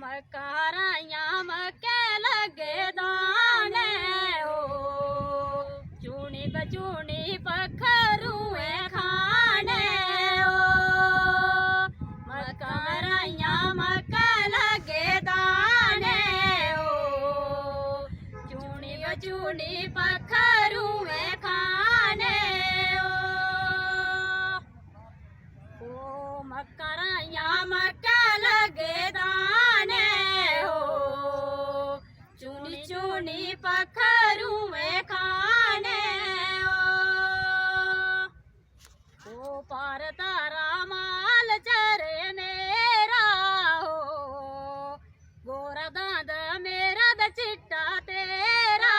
मकाराया मके लगे दाने ओ चूनी बचूनी पखरुए खाने ओ मकाराया मके लगे दाने ओ चूनी बचूनी पखरुए खाने ओ मकाराया मके लगे दाने हो चूनी चूनी पखरुए खाने ओ पार तारा माल चरे मेरा हो गोरा दांद मेरा द चिट्टा तेरा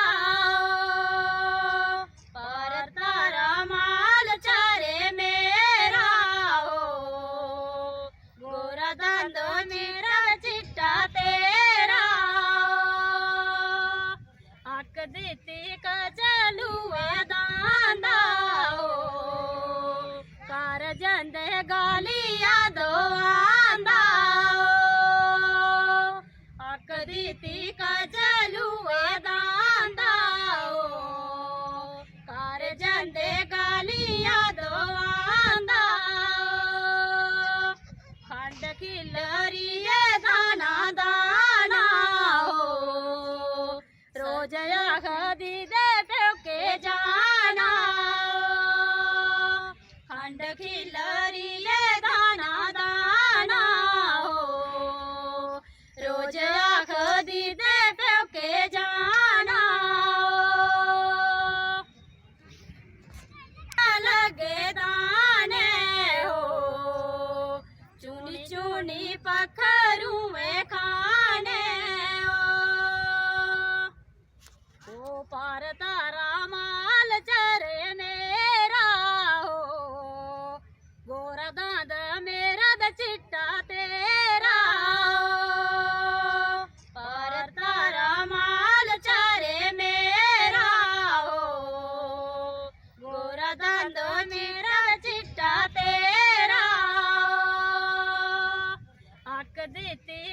पार तारा माल चरे मेरा हो गोरा दांद मेरा द चिट्टा तेरा अक देती कचलुए दांदा हो कर जंदे गालिया दो आंदा अक देती कचलुए दांदा हो कर जंदे गालिया दो आंदा खंड खिलरिए दाना दाना हो रोज आखदी दे प्योके जाना खंड खिलरिए दाना दाना हो रोज आखदी दे प्योके जाना लगे दाने हो चूनी चूनी पखरुए खाने ओ पार तारा माल चरे मेरा हो गोरा दांद मेरा द चिट्टा तेरा पार तारा माल चरे मेरा हो गोरा दांद मेरा द चिट्टा तेरा अक देती